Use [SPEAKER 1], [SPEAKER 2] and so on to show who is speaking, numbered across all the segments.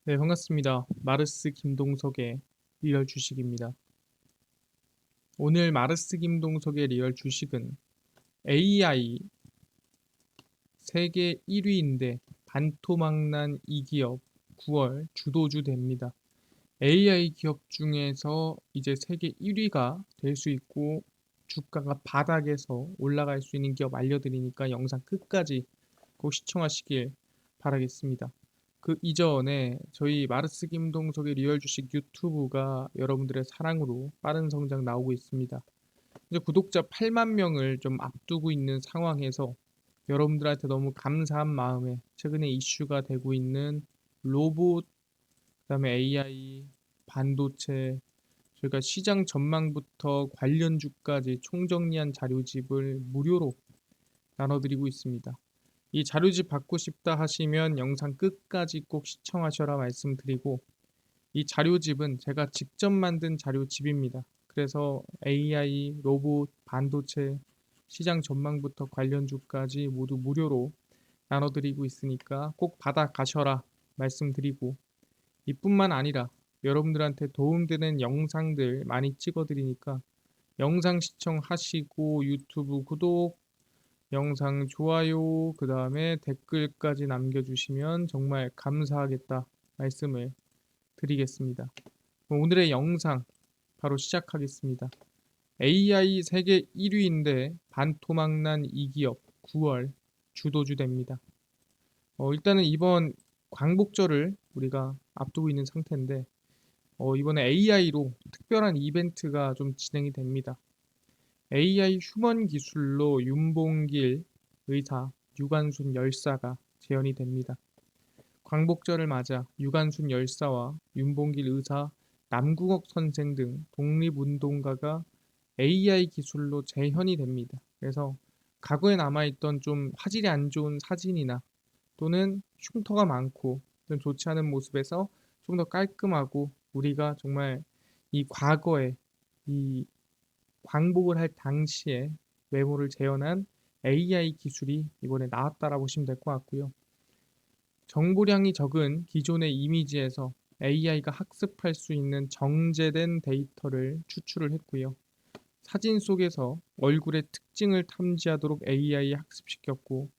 [SPEAKER 1] 네, 반갑습니다. 마르스 김동석의 리얼 주식입니다. 오늘 마르스 김동석의 리얼 주식은 AI 세계 1위인데 반토막난 이 기업 9월 주도주 됩니다. AI 기업 중에서 이제 세계 1위가 될 수 있고 주가가 바닥에서 올라갈 수 있는 기업 알려드리니까 영상 끝까지 꼭 시청하시길 바라겠습니다. 그 이전에 저희 마르스 김동석의 리얼 주식 유튜브가 여러분들의 사랑으로 빠른 성장 나오고 있습니다. 이제 구독자 8만 명을 좀 앞두고 있는 상황에서 여러분들한테 너무 감사한 마음에 최근에 이슈가 되고 있는 로봇, 그다음에 AI, 반도체, 저희가 시장 전망부터 관련주까지 총정리한 자료집을 무료로 나눠드리고 있습니다. 이 자료집 받고 싶다 하시면 영상 끝까지 꼭 시청하셔라 말씀드리고, 이 자료집은 제가 직접 만든 자료집입니다. 그래서 AI, 로봇, 반도체, 시장 전망부터 관련주까지 모두 무료로 나눠드리고 있으니까 꼭 받아 가셔라 말씀드리고, 이뿐만 아니라 여러분들한테 도움되는 영상들 많이 찍어드리니까 영상 시청하시고 유튜브 구독, 영상 좋아요, 그 다음에 댓글까지 남겨주시면 정말 감사하겠다 말씀을 드리겠습니다. 오늘의 영상 바로 시작하겠습니다. AI 세계 1위인데 반토막난 이 기업 9월 주도주 됩니다. 일단은 이번 광복절을 우리가 앞두고 있는 상태인데 이번에 AI로 특별한 이벤트가 좀 진행이 됩니다. AI 휴먼 기술로 윤봉길 의사, 유관순 열사가 재현이 됩니다. 광복절을 맞아 유관순 열사와 윤봉길 의사, 남궁옥 선생 등 독립운동가가 AI 기술로 재현이 됩니다. 그래서 과거에 남아있던 좀 화질이 안 좋은 사진이나 또는 흉터가 많고 좀 좋지 않은 모습에서 좀 더 깔끔하고 우리가 정말 이 과거에 이 광복을 할 당시에 외모를 재현한 AI 기술이 이번에 나왔다라고 보시면 될 것 같고요. 정보량이 적은 기존의 이미지에서 AI가 학습할 수 있는 정제된 데이터를 추출을 했고요. 사진 속에서 얼굴의 특징을 탐지하도록 AI 학습시켰고,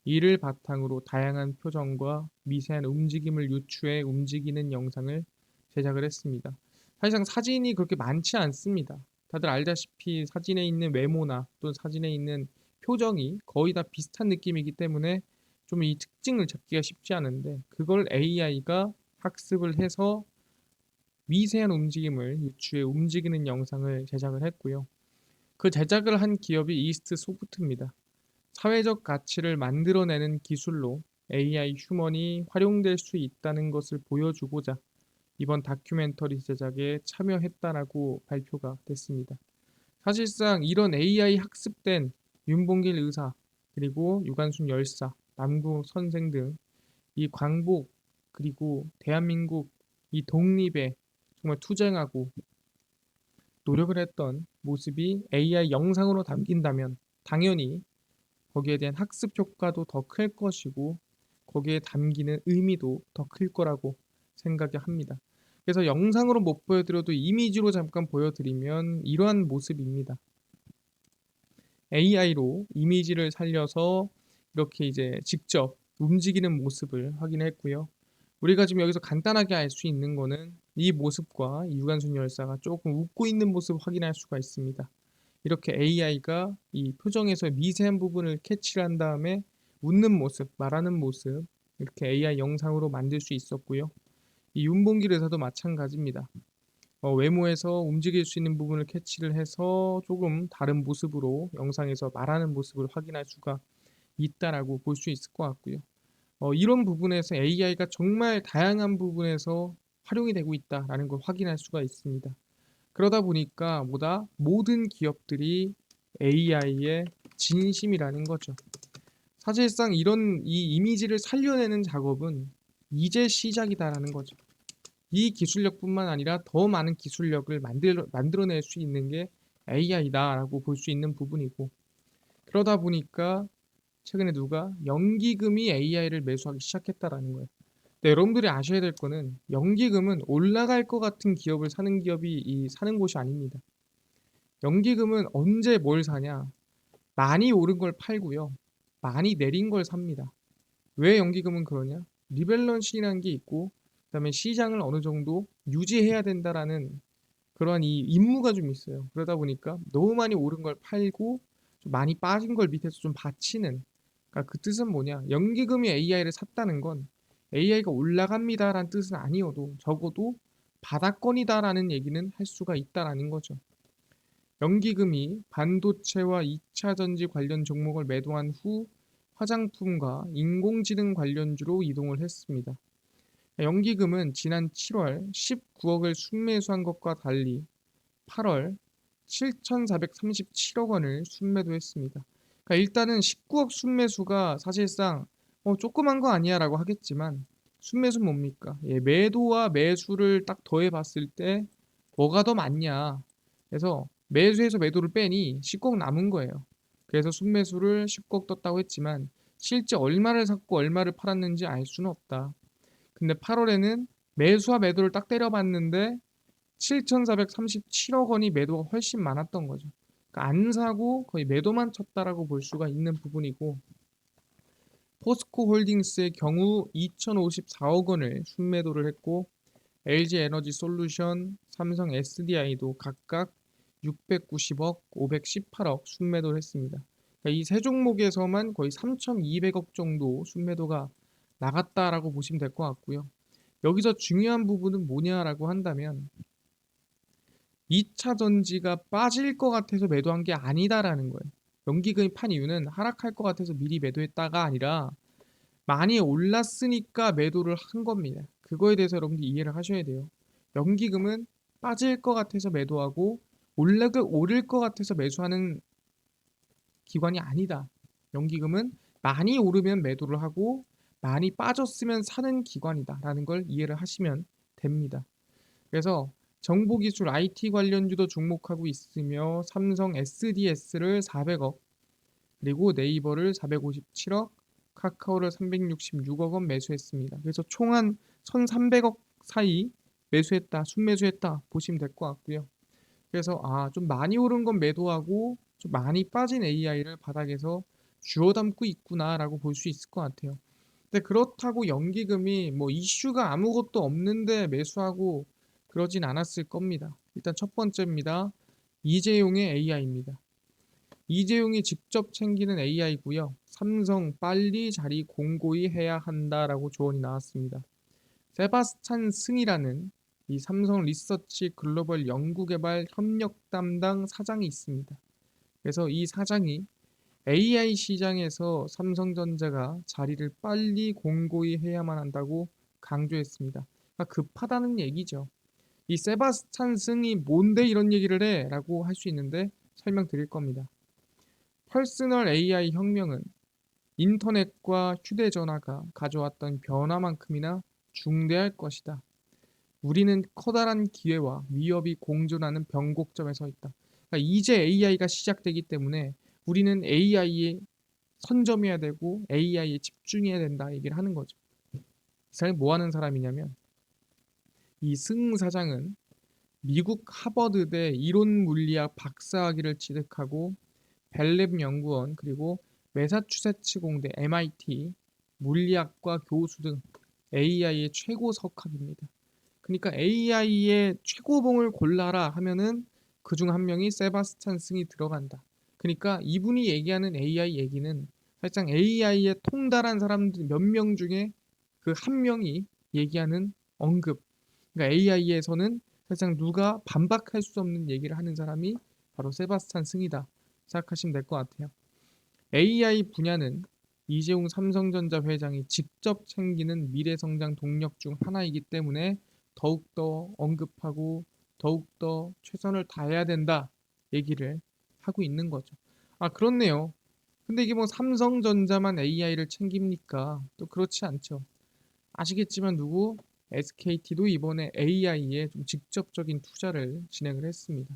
[SPEAKER 1] 이를 바탕으로 다양한 표정과 미세한 움직임을 유추해 움직이는 영상을 제작을 했습니다. 사실상 사진이 그렇게 많지 않습니다. 다들 알다시피 사진에 있는 외모나 또는 사진에 있는 표정이 거의 다 비슷한 느낌이기 때문에 좀 이 특징을 잡기가 쉽지 않은데, 그걸 AI가 학습을 해서 미세한 움직임을 유추해 움직이는 영상을 제작을 했고요. 그 제작을 한 기업이 이스트 소프트입니다. 사회적 가치를 만들어내는 기술로 AI 휴먼이 활용될 수 있다는 것을 보여주고자 이번 다큐멘터리 제작에 참여했다라고 발표가 됐습니다. 사실상 이런 AI 학습된 윤봉길 의사, 그리고 유관순 열사, 남궁 선생 등 이 광복, 그리고 대한민국 이 독립에 정말 투쟁하고 노력을 했던 모습이 AI 영상으로 담긴다면 당연히 거기에 대한 학습 효과도 더 클 것이고 거기에 담기는 의미도 더 클 거라고 생각을 합니다. 그래서 영상으로 못 보여드려도 이미지로 잠깐 보여드리면 이러한 모습입니다. AI로 이미지를 살려서 이렇게 이제 직접 움직이는 모습을 확인했고요. 우리가 지금 여기서 간단하게 알 수 있는 거는 이 모습과 유관순 열사가 조금 웃고 있는 모습을 확인할 수가 있습니다. 이렇게 AI가 이 표정에서 미세한 부분을 캐치를 한 다음에 웃는 모습, 말하는 모습, 이렇게 AI 영상으로 만들 수 있었고요. 이 윤봉길 의사도 마찬가지입니다. 외모에서 움직일 수 있는 부분을 캐치를 해서 조금 다른 모습으로 영상에서 말하는 모습을 확인할 수가 있다라고 볼 수 있을 것 같고요. 이런 부분에서 AI가 정말 다양한 부분에서 활용이 되고 있다라는 걸 확인할 수가 있습니다. 그러다 보니까 뭐다? 모든 기업들이 AI의 진심이라는 거죠. 사실상 이런 이 이미지를 살려내는 작업은 이제 시작이다라는 거죠. 이 기술력뿐만 아니라 더 많은 기술력을 만들어낼 수 있는 게 AI다라고 볼 수 있는 부분이고, 그러다 보니까 최근에 누가 연기금이 AI를 매수하기 시작했다라는 거예요. 네, 여러분들이 아셔야 될 거는 연기금은 올라갈 것 같은 기업을 사는 기업이 사는 곳이 아닙니다. 연기금은 언제 뭘 사냐? 많이 오른 걸 팔고요. 많이 내린 걸 삽니다. 왜 연기금은 그러냐? 리밸런싱이라는 게 있고 그다음에 시장을 어느 정도 유지해야 된다라는 그러한 이 임무가 좀 있어요. 그러다 보니까 너무 많이 오른 걸 팔고 좀 많이 빠진 걸 밑에서 좀 받치는, 그러니까 그 뜻은 뭐냐? 연기금이 AI를 샀다는 건 AI가 올라갑니다라는 뜻은 아니어도 적어도 바닥권이다라는 얘기는 할 수가 있다라는 거죠. 연기금이 반도체와 2차 전지 관련 종목을 매도한 후 화장품과 인공지능 관련주로 이동을 했습니다. 연기금은 지난 7월 19억을 순매수한 것과 달리 8월 7,437억 원을 순매도했습니다. 그러니까 일단은 19억 순매수가 사실상 조그만 거 아니야라고 하겠지만, 순매수 뭡니까? 예, 매도와 매수를 딱 더해 봤을 때 뭐가 더 많냐? 그래서 매수해서 매도를 빼니 19억 남은 거예요. 그래서 순매수를 19억 떴다고 했지만 실제 얼마를 샀고 얼마를 팔았는지 알 수는 없다. 근데 8월에는 매수와 매도를 딱 때려봤는데 7,437억 원이 매도가 훨씬 많았던 거죠. 그러니까 안 사고 거의 매도만 쳤다라고 볼 수가 있는 부분이고, 포스코 홀딩스의 경우 2,054억 원을 순매도를 했고, LG 에너지 솔루션, 삼성 SDI도 각각 690억, 518억 순매도를 했습니다. 그러니까 이 세 종목에서만 거의 3,200억 정도 순매도가 나갔다라고 보시면 될 것 같고요. 여기서 중요한 부분은 뭐냐라고 한다면 2차 전지가 빠질 것 같아서 매도한 게 아니다라는 거예요. 연기금이 판 이유는 하락할 것 같아서 미리 매도했다가 아니라 많이 올랐으니까 매도를 한 겁니다. 그거에 대해서 여러분들이 이해를 하셔야 돼요. 연기금은 빠질 것 같아서 매도하고 오를 것 같아서 매수하는 기관이 아니다. 연기금은 많이 오르면 매도를 하고 많이 빠졌으면 사는 기관이다라는 걸 이해를 하시면 됩니다. 그래서 정보기술 IT 관련주도 종목하고 있으며 삼성 SDS를 400억, 그리고 네이버를 457억, 카카오를 366억 원 매수했습니다. 그래서 총 한 1,300억 사이 매수했다, 순매수했다 보시면 될 것 같고요. 그래서 좀 많이 오른 건 매도하고 좀 많이 빠진 AI를 바닥에서 주워 담고 있구나라고 볼 수 있을 것 같아요. 근데 그렇다고 연기금이 뭐 이슈가 아무것도 없는데 매수하고 그러진 않았을 겁니다. 일단 첫 번째입니다. 이재용의 AI입니다. 이재용이 직접 챙기는 AI고요. 삼성 빨리 자리 공고히 해야 한다라고 조언이 나왔습니다. 세바스찬 승이라는 이 삼성 리서치 글로벌 연구개발 협력 담당 사장이 있습니다. 그래서 이 사장이 AI 시장에서 삼성전자가 자리를 빨리 공고히 해야만 한다고 강조했습니다. 그러니까 급하다는 얘기죠. 이 세바스찬 승이 뭔데 이런 얘기를 해? 라고 할 수 있는데 설명드릴 겁니다. 퍼스널 AI 혁명은 인터넷과 휴대전화가 가져왔던 변화만큼이나 중대할 것이다. 우리는 커다란 기회와 위협이 공존하는 변곡점에 서 있다. 그러니까 이제 AI가 시작되기 때문에 우리는 AI에 선점해야 되고 AI에 집중해야 된다 얘기를 하는 거죠. 이 사람이 뭐 하는 사람이냐면, 이 승 사장은 미국 하버드대 이론물리학 박사학위를 취득하고 벨랩 연구원 그리고 매사추세츠 공대 MIT 물리학과 교수 등 AI의 최고 석학입니다. 그러니까 AI의 최고봉을 골라라 하면은 그중 한 명이 세바스찬 승이 들어간다. 그러니까 이분이 얘기하는 AI 얘기는 살짝 AI에 통달한 사람들 몇 명 중에 그 한 명이 얘기하는 언급. 그러니까 AI에서는 살짝 누가 반박할 수 없는 얘기를 하는 사람이 바로 세바스찬 승이다 생각하시면 될 것 같아요. AI 분야는 이재용 삼성전자 회장이 직접 챙기는 미래성장 동력 중 하나이기 때문에 더욱더 언급하고 더욱더 최선을 다해야 된다 얘기를 하고 있는 거죠. 그렇네요. 근데 이게 뭐 삼성전자만 AI를 챙깁니까? 또 그렇지 않죠. 아시겠지만 SKT도 이번에 AI에 좀 직접적인 투자를 진행을 했습니다.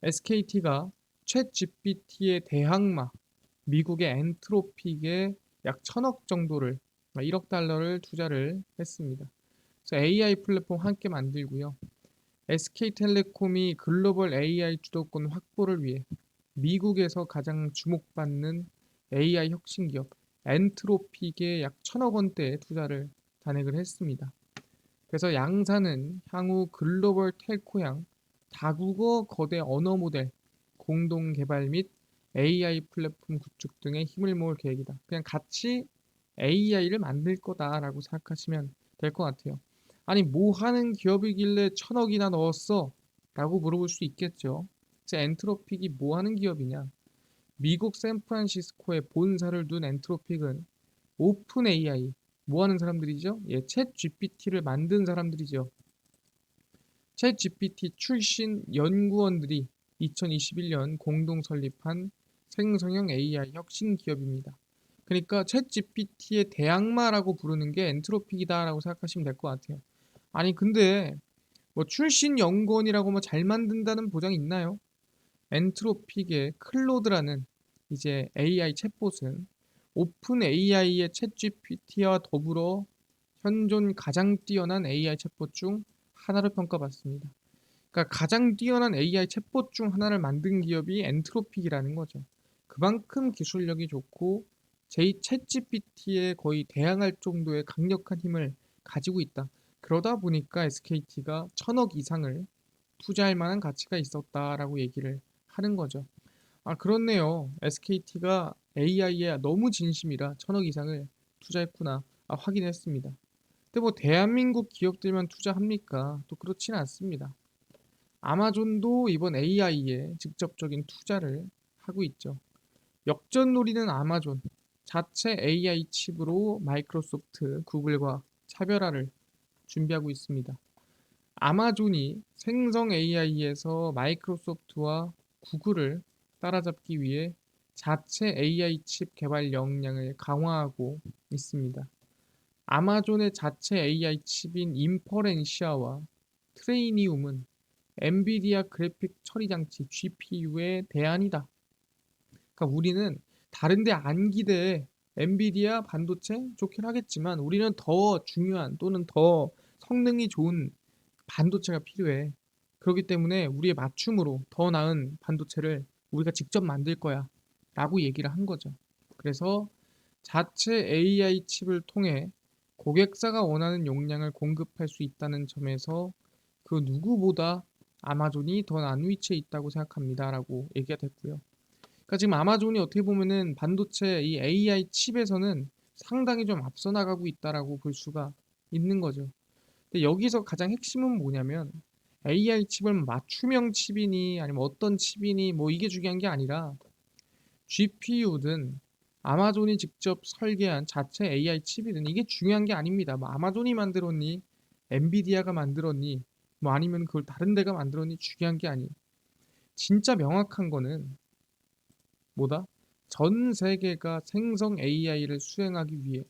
[SPEAKER 1] SKT가 챗 GPT의 대항마 미국의 엔트로픽에 약 1,000억 정도를 1억 달러를 투자를 했습니다. 그래서 AI 플랫폼 함께 만들고요. SK텔레콤이 글로벌 AI 주도권 확보를 위해 미국에서 가장 주목받는 AI 혁신 기업 엔트로픽에 약 1천억 원대의 투자를 단행을 했습니다. 그래서 양사는 향후 글로벌 텔코향 다국어 거대 언어 모델 공동 개발 및 AI 플랫폼 구축 등에 힘을 모을 계획이다. 그냥 같이 AI를 만들 거다라고 생각하시면 될 것 같아요. 아니 뭐 하는 기업이길래 1천억이나 넣었어? 라고 물어볼 수 있겠죠. 제 엔트로픽이 뭐 하는 기업이냐? 미국 샌프란시스코에 본사를 둔 엔트로픽은 오픈 AI 뭐 하는 사람들이죠? 예, 챗 GPT를 만든 사람들이죠. 챗 GPT 출신 연구원들이 2021년 공동 설립한 생성형 AI 혁신 기업입니다. 그러니까 챗 GPT의 대항마라고 부르는 게 엔트로픽이다라고 생각하시면 될 것 같아요. 아니 근데 뭐 출신 연구원이라고 뭐 잘 만든다는 보장이 있나요? 엔트로픽의 클로드라는 이제 AI 챗봇은 오픈 AI의 챗 GPT와 더불어 현존 가장 뛰어난 AI 챗봇 중 하나로 평가받습니다. 그러니까 가장 뛰어난 AI 챗봇 중 하나를 만든 기업이 엔트로픽이라는 거죠. 그만큼 기술력이 좋고 챗 GPT에 거의 대항할 정도의 강력한 힘을 가지고 있다. 그러다 보니까 SKT가 1천억 이상을 투자할 만한 가치가 있었다라고 얘기를 하는 거죠. 아, 그렇네요. SKT가 AI에 너무 진심이라 1천억 이상을 투자했구나. 아, 확인했습니다. 근데 뭐 대한민국 기업들만 투자합니까? 또 그렇지는 않습니다. 아마존도 이번 AI에 직접적인 투자를 하고 있죠. 역전 노리는 아마존, 자체 AI 칩으로 마이크로소프트, 구글과 차별화를 준비하고 있습니다. 아마존이 생성 AI에서 마이크로소프트와 구글을 따라잡기 위해 자체 AI 칩 개발 역량을 강화하고 있습니다. 아마존의 자체 AI 칩인 인퍼렌시아와 트레이니움은 엔비디아 그래픽 처리 장치 GPU의 대안이다. 그러니까 우리는 다른데 안 기대해 엔비디아 반도체 좋긴 하겠지만 우리는 더 중요한 또는 더 성능이 좋은 반도체가 필요해. 그렇기 때문에 우리의 맞춤으로 더 나은 반도체를 우리가 직접 만들 거야. 라고 얘기를 한 거죠. 그래서 자체 AI 칩을 통해 고객사가 원하는 용량을 공급할 수 있다는 점에서 그 누구보다 아마존이 더 나은 위치에 있다고 생각합니다. 라고 얘기가 됐고요. 그러니까 지금 아마존이 어떻게 보면은 반도체 이 AI 칩에서는 상당히 좀 앞서 나가고 있다라고 볼 수가 있는 거죠. 근데 여기서 가장 핵심은 뭐냐면 AI 칩은 맞춤형 칩이니 아니면 어떤 칩이니 뭐 이게 중요한 게 아니라 GPU든 아마존이 직접 설계한 자체 AI 칩이든 이게 중요한 게 아닙니다. 뭐 아마존이 만들었니, 엔비디아가 만들었니, 뭐 아니면 그걸 다른 데가 만들었니 중요한 게 아니. 진짜 명확한 거는 뭐다? 전 세계가 생성 AI를 수행하기 위해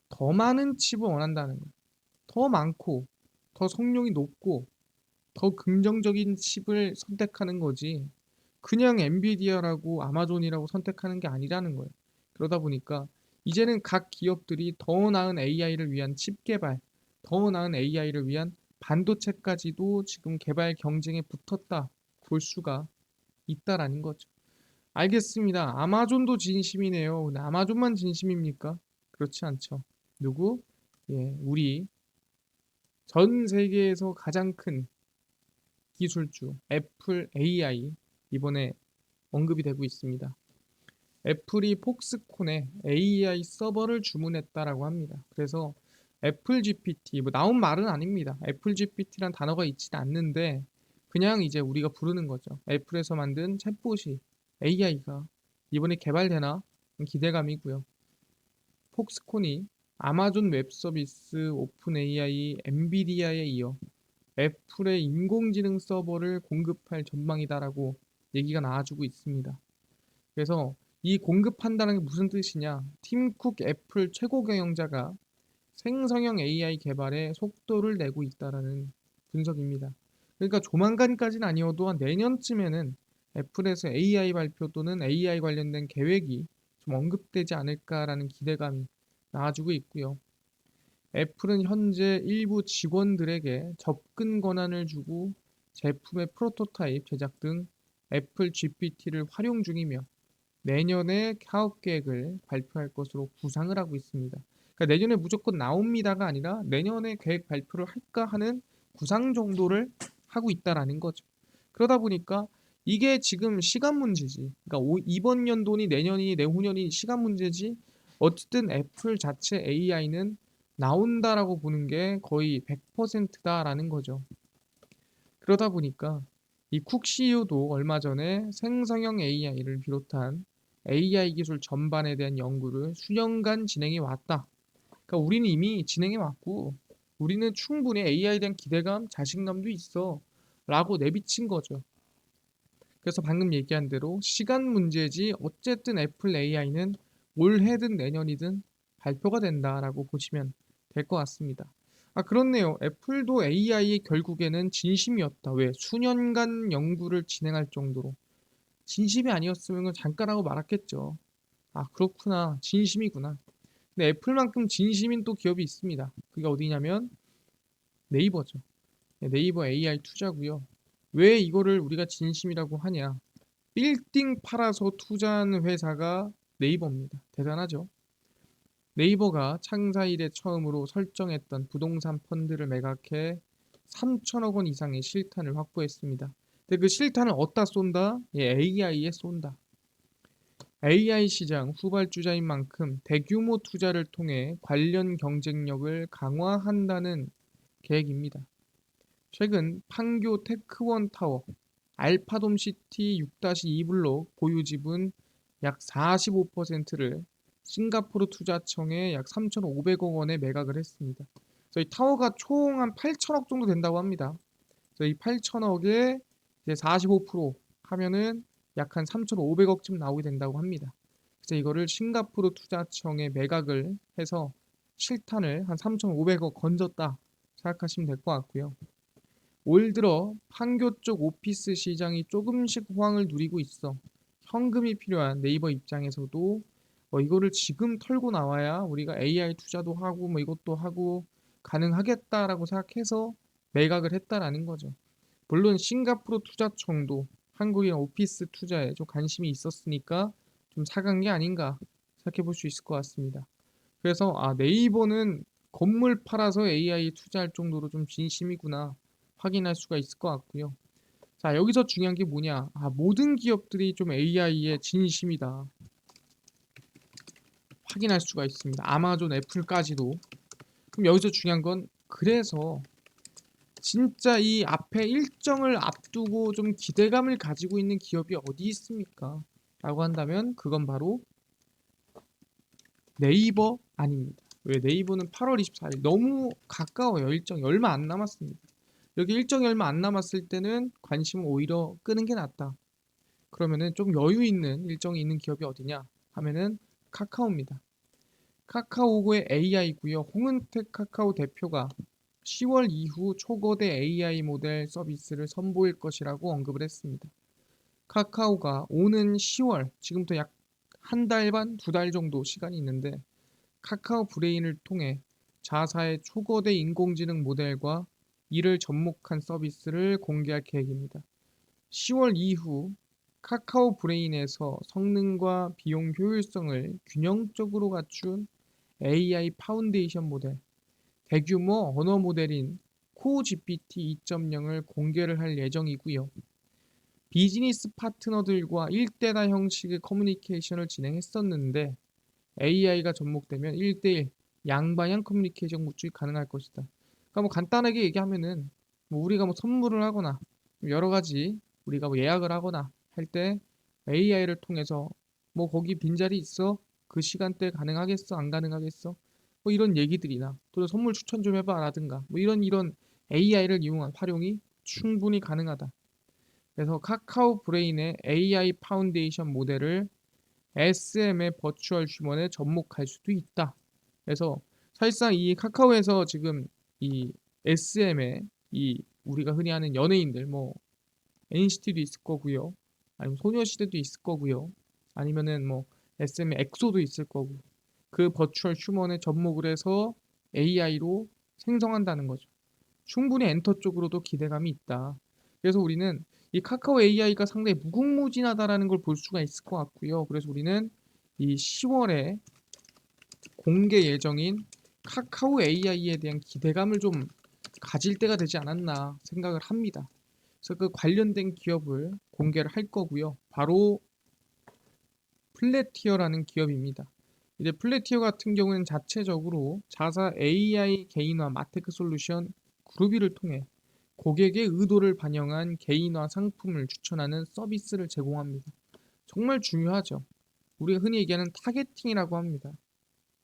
[SPEAKER 1] 더 많은 칩을 원한다는 거예요. 더 많고, 더 성능이 높고, 더 긍정적인 칩을 선택하는 거지. 그냥 엔비디아라고 아마존이라고 선택하는 게 아니라는 거예요. 그러다 보니까 이제는 각 기업들이 더 나은 AI를 위한 칩 개발, 더 나은 AI를 위한 반도체까지도 지금 개발 경쟁에 붙었다 볼 수가 있다라는 거죠. 알겠습니다. 아마존도 진심이네요. 근데 아마존만 진심입니까? 그렇지 않죠. 누구? 예, 우리 전 세계에서 가장 큰 기술주 애플 AI 이번에 언급이 되고 있습니다. 애플이 폭스콘에 AI 서버를 주문했다라고 합니다. 그래서 애플 GPT 뭐 나온 말은 아닙니다. 애플 GPT란 단어가 있지는 않는데 그냥 이제 우리가 부르는 거죠. 애플에서 만든 챗봇이 AI가 이번에 개발되나 기대감이고요. 폭스콘이 아마존 웹 서비스, 오픈 AI, 엔비디아에 이어 애플의 인공지능 서버를 공급할 전망이다라고 얘기가 나와주고 있습니다. 그래서 이 공급한다는 게 무슨 뜻이냐? 팀쿡 애플 최고 경영자가 생성형 AI 개발에 속도를 내고 있다라는 분석입니다. 그러니까 조만간까지는 아니어도 한 내년쯤에는 애플에서 AI 발표 또는 AI 관련된 계획이 좀 언급되지 않을까라는 기대감이 나와주고 있고요. 애플은 현재 일부 직원들에게 접근 권한을 주고 제품의 프로토타입 제작 등 애플 GPT를 활용 중이며 내년에 사업 계획을 발표할 것으로 구상을 하고 있습니다. 그러니까 내년에 무조건 나옵니다가 아니라 내년에 계획 발표를 할까 하는 구상 정도를 하고 있다라는 거죠. 그러다 보니까 이게 지금 시간 문제지. 그러니까 이번 연도니 내년이 내후년이 시간 문제지. 어쨌든 애플 자체 AI는 나온다라고 보는 게 거의 100%다라는 거죠. 그러다 보니까 이 쿡 CEO도 얼마 전에 생성형 AI를 비롯한 AI 기술 전반에 대한 연구를 수년간 진행해 왔다. 그러니까 우리는 이미 진행해 왔고 우리는 충분히 AI에 대한 기대감, 자신감도 있어 라고 내비친 거죠. 그래서 방금 얘기한 대로 시간 문제지 어쨌든 애플 AI는 올해든 내년이든 발표가 된다라고 보시면 될 것 같습니다. 아, 그렇네요. 애플도 AI의 결국에는 진심이었다. 왜? 수년간 연구를 진행할 정도로. 진심이 아니었으면 잠깐 하고 말았겠죠. 아, 그렇구나. 진심이구나. 근데 애플만큼 진심인 또 기업이 있습니다. 그게 어디냐면 네이버죠. 네, 네이버 AI 투자고요. 왜 이거를 우리가 진심이라고 하냐? 빌딩 팔아서 투자한 회사가 네이버입니다. 대단하죠? 네이버가 창사 이래 처음으로 설정했던 부동산 펀드를 매각해 3천억 원 이상의 실탄을 확보했습니다. 근데 그 실탄을 어디다 쏜다? 예, AI에 쏜다. AI 시장 후발주자인 만큼 대규모 투자를 통해 관련 경쟁력을 강화한다는 계획입니다. 최근 판교 테크원 타워, 알파돔시티 6-2 블록 보유 지분 약 45%를 싱가포르 투자청에 약 3,500억 원에 매각을 했습니다. 그래서 이 타워가 총 한 8천억 정도 된다고 합니다. 그래서 이 8천억에 이제 45% 하면은 약 한 3,500억쯤 나오게 된다고 합니다. 그래서 이거를 싱가포르 투자청에 매각을 해서 실탄을 한 3,500억 건졌다 생각하시면 될 것 같고요. 올 들어 판교 쪽 오피스 시장이 조금씩 호황을 누리고 있어 현금이 필요한 네이버 입장에서도 이거를 지금 털고 나와야 우리가 AI 투자도 하고 뭐 이것도 하고 가능하겠다라고 생각해서 매각을 했다라는 거죠. 물론 싱가포르 투자청도 한국인 오피스 투자에 좀 관심이 있었으니까 좀 사간 게 아닌가 생각해 볼 수 있을 것 같습니다. 그래서 아, 네이버는 건물 팔아서 AI 투자할 정도로 좀 진심이구나 확인할 수가 있을 것 같고요. 자, 여기서 중요한 게 뭐냐? 아, 모든 기업들이 좀 AI에 진심이다. 확인할 수가 있습니다. 아마존, 애플까지도. 그럼 여기서 중요한 건 그래서 진짜 이 앞에 일정을 앞두고 좀 기대감을 가지고 있는 기업이 어디 있습니까? 라고 한다면 그건 바로 네이버 아닙니다. 왜? 네이버는 8월 24일 너무 가까워요. 일정이 얼마 안 남았습니다. 여기 일정이 얼마 안 남았을 때는 관심을 오히려 끄는 게 낫다. 그러면은 좀 여유 있는 일정이 있는 기업이 어디냐 하면은 카카오입니다. 카카오의 AI고요. 홍은택 카카오 대표가 10월 이후 초거대 AI 모델 서비스를 선보일 것이라고 언급을 했습니다. 카카오가 오는 10월, 지금부터 약 한 달 반, 두 달 정도 시간이 있는데 카카오 브레인을 통해 자사의 초거대 인공지능 모델과 이를 접목한 서비스를 공개할 계획입니다. 10월 이후 카카오 브레인에서 성능과 비용 효율성을 균형적으로 갖춘 AI 파운데이션 모델, 대규모 언어 모델인 코어 GPT 2.0을 공개를 할 예정이고요. 비즈니스 파트너들과 1대다 형식의 커뮤니케이션을 진행했었는데 AI가 접목되면 1대1 양방향 커뮤니케이션 구축이 가능할 것이다. 그러니까 뭐 간단하게 얘기하면은 뭐 우리가 뭐 선물을 하거나 여러 가지 우리가 뭐 예약을 하거나 할 때 AI를 통해서 뭐 거기 빈자리 있어? 그 시간대 가능하겠어? 안 가능하겠어? 뭐 이런 얘기들이나 또는 선물 추천 좀 해봐라든가 뭐 이런 AI를 이용한 활용이 충분히 가능하다. 그래서 카카오 브레인의 AI 파운데이션 모델을 SM의 버추얼 휴먼에 접목할 수도 있다. 그래서 사실상 이 카카오에서 지금 이 SM의 이 우리가 흔히 하는 연예인들 뭐 NCT도 있을 거고요. 아니면 소녀시대도 있을 거고요. 아니면은 뭐 SM의 엑소도 있을 거고 그 버추얼 휴먼에 접목을 해서 AI로 생성한다는 거죠. 충분히 엔터 쪽으로도 기대감이 있다. 그래서 우리는 이 카카오 AI가 상당히 무궁무진하다라는 걸 볼 수가 있을 것 같고요. 그래서 우리는 이 10월에 공개 예정인 카카오 AI에 대한 기대감을 좀 가질 때가 되지 않았나 생각을 합니다. 그래서 그 관련된 기업을 공개를 할 거고요. 바로 플래티어라는 기업입니다. 이제 플래티어 같은 경우는 자체적으로 자사 AI 개인화 마테크 솔루션 그룹이를 통해 고객의 의도를 반영한 개인화 상품을 추천하는 서비스를 제공합니다. 정말 중요하죠. 우리가 흔히 얘기하는 타겟팅이라고 합니다.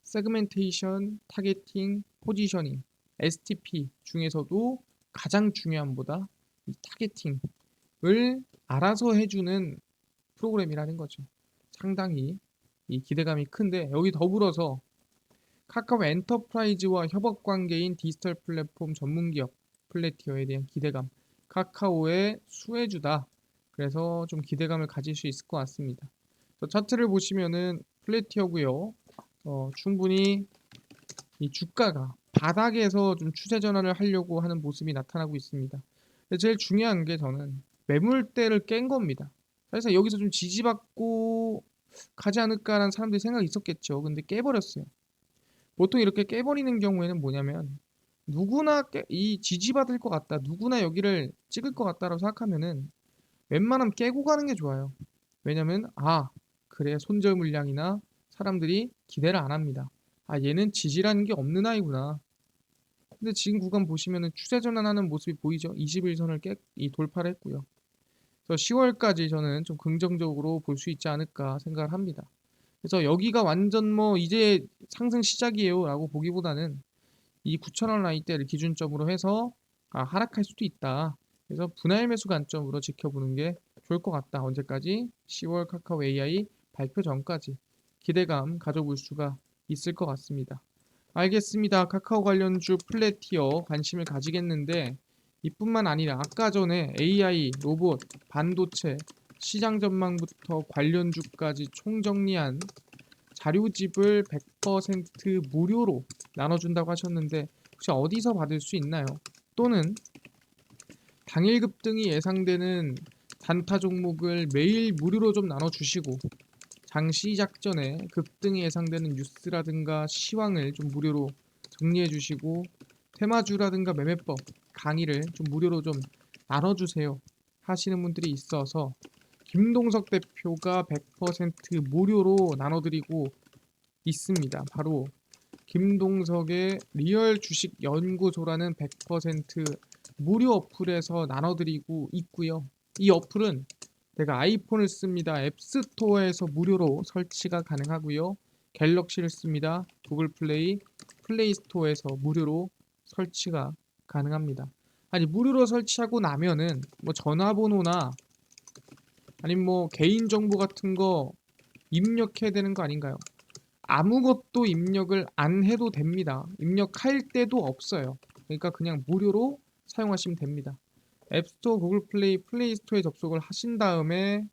[SPEAKER 1] 세그멘테이션, 타겟팅, 포지셔닝, STP 중에서도 가장 중요한보다 이 타겟팅을 알아서 해주는 프로그램이라는 거죠. 상당히 이 기대감이 큰데 여기 더불어서 카카오 엔터프라이즈와 협업 관계인 디지털 플랫폼 전문기업 플래티어에 대한 기대감, 카카오의 수혜주다. 그래서 좀 기대감을 가질 수 있을 것 같습니다. 차트를 보시면은 플래티어고요. 충분히 이 주가가 바닥에서 좀 추세 전환을 하려고 하는 모습이 나타나고 있습니다. 근데 제일 중요한 게 저는 매물대를 깬 겁니다. 그래서 여기서 좀 지지받고 가지 않을까라는 사람들이 생각이 있었겠죠. 근데 깨버렸어요. 보통 이렇게 깨버리는 경우에는 뭐냐면 누구나 이 지지받을 것 같다. 누구나 여기를 찍을 것 같다라고 생각하면은 웬만하면 깨고 가는 게 좋아요. 왜냐면 그래 손절 물량이나 사람들이 기대를 안 합니다. 얘는 지지라는 게 없는 아이구나. 근데 지금 구간 보시면은 추세 전환하는 모습이 보이죠. 21선을 돌파를 했고요. 그래서 10월까지 저는 좀 긍정적으로 볼 수 있지 않을까 생각을 합니다. 그래서 여기가 완전 뭐 이제 상승 시작이에요 라고 보기보다는 이 9,000원 라인대를 기준점으로 해서 하락할 수도 있다. 그래서 분할 매수 관점으로 지켜보는 게 좋을 것 같다. 언제까지? 10월 카카오 AI 발표 전까지 기대감 가져볼 수가 있을 것 같습니다. 알겠습니다. 카카오 관련주 플래티어 관심을 가지겠는데 이뿐만 아니라 아까 전에 AI, 로봇, 반도체, 시장 전망부터 관련주까지 총정리한 자료집을 100% 무료로 나눠준다고 하셨는데 혹시 어디서 받을 수 있나요? 또는 당일 급등이 예상되는 단타 종목을 매일 무료로 좀 나눠주시고 장 시작 전에 급등이 예상되는 뉴스라든가 시황을 좀 무료로 정리해 주시고 테마주라든가 매매법 강의를 좀 무료로 좀 나눠주세요 하시는 분들이 있어서 김동석 대표가 100% 무료로 나눠드리고 있습니다. 바로 김동석의 리얼 주식 연구소라는 100% 무료 어플에서 나눠드리고 있고요. 이 어플은 제가 아이폰을 씁니다. 앱스토어에서 무료로 설치가 가능하고요. 갤럭시를 씁니다. 구글 플레이, 플레이 스토어에서 무료로 설치가 가능합니다. 아니 무료로 설치하고 나면은 뭐 전화번호나 아니면 뭐 개인정보 같은 거 입력해야 되는 거 아닌가요? 아무것도 입력을 안 해도 됩니다. 입력할 때도 없어요. 그러니까 그냥 무료로 사용하시면 됩니다. 앱스토어, 구글 플레이, 플레이 스토어에 접속을 하신 다음에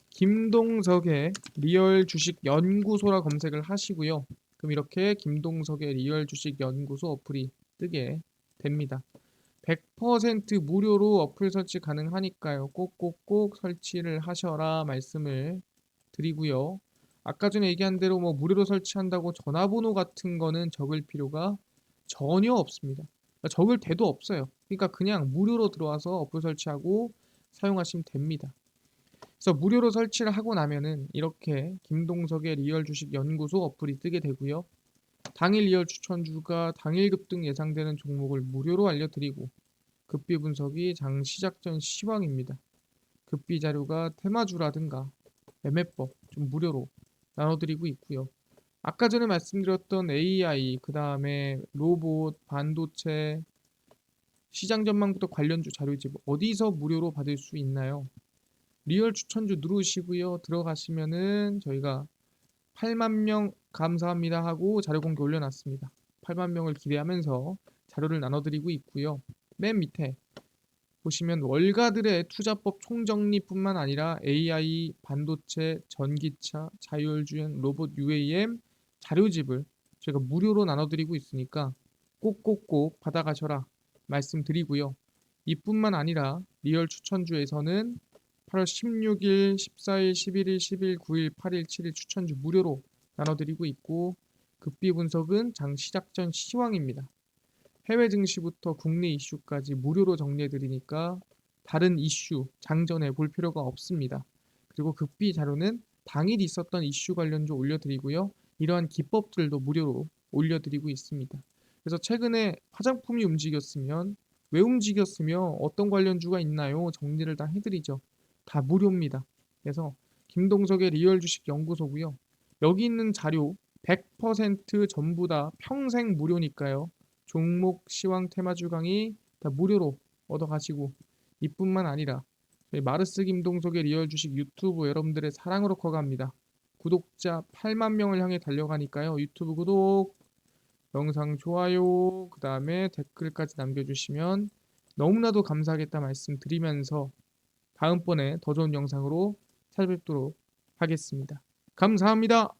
[SPEAKER 1] 김동석의 리얼 주식 연구소라 검색을 하시고요. 그럼 이렇게 김동석의 리얼 주식 연구소 어플이 뜨게 됩니다. 100% 무료로 어플 설치 가능하니까요. 꼭꼭꼭 설치를 하셔라 말씀을 드리고요. 아까 전에 얘기한 대로 뭐 무료로 설치한다고 전화번호 같은 거는 적을 필요가 전혀 없습니다. 그러니까 적을 데도 없어요. 그러니까 그냥 무료로 들어와서 어플 설치하고 사용하시면 됩니다. 그래서 무료로 설치를 하고 나면은 이렇게 김동석의 리얼 주식 연구소 어플이 뜨게 되고요. 당일 리얼 추천주가 당일 급등 예상되는 종목을 무료로 알려드리고 급비 분석이 장 시작 전 시황입니다. 급비 자료가 테마주라든가 매매법 좀 무료로 나눠드리고 있고요. 아까 전에 말씀드렸던 AI, 그 다음에 로봇, 반도체, 시장 전망부터 관련주 자료집 어디서 무료로 받을 수 있나요? 리얼 추천주 누르시고요. 들어가시면은 저희가 8만 명 감사합니다 하고 자료 공개 올려놨습니다. 8만 명을 기대하면서 자료를 나눠드리고 있고요. 맨 밑에 보시면 월가들의 투자법 총정리뿐만 아니라 AI, 반도체, 전기차, 자율주행, 로봇 UAM 자료집을 저희가 무료로 나눠드리고 있으니까 꼭꼭꼭 받아가셔라 말씀드리고요. 이뿐만 아니라 리얼 추천주에서는 8월 16일, 14일, 11일, 10일, 9일, 8일, 7일 추천주 무료로 나눠드리고 있고 급비 분석은 장 시작 전 시황입니다. 해외 증시부터 국내 이슈까지 무료로 정리해드리니까 다른 이슈 장전에 볼 필요가 없습니다. 그리고 급비 자료는 당일 있었던 이슈 관련주 올려드리고요. 이러한 기법들도 무료로 올려드리고 있습니다. 그래서 최근에 화장품이 움직였으면 왜 움직였으며 어떤 관련주가 있나요? 정리를 다 해드리죠. 다 무료입니다. 그래서 김동석의 리얼 주식 연구소고요. 여기 있는 자료 100% 전부 다 평생 무료니까요. 종목, 시황, 테마주 강의 다 무료로 얻어가시고 이뿐만 아니라 저희 마르스 김동석의 리얼 주식 유튜브 여러분들의 사랑으로 커갑니다. 구독자 8만 명을 향해 달려가니까요. 유튜브 구독, 영상 좋아요, 그 다음에 댓글까지 남겨주시면 너무나도 감사하겠다 말씀드리면서 다음번에 더 좋은 영상으로 찾아뵙도록 하겠습니다. 감사합니다.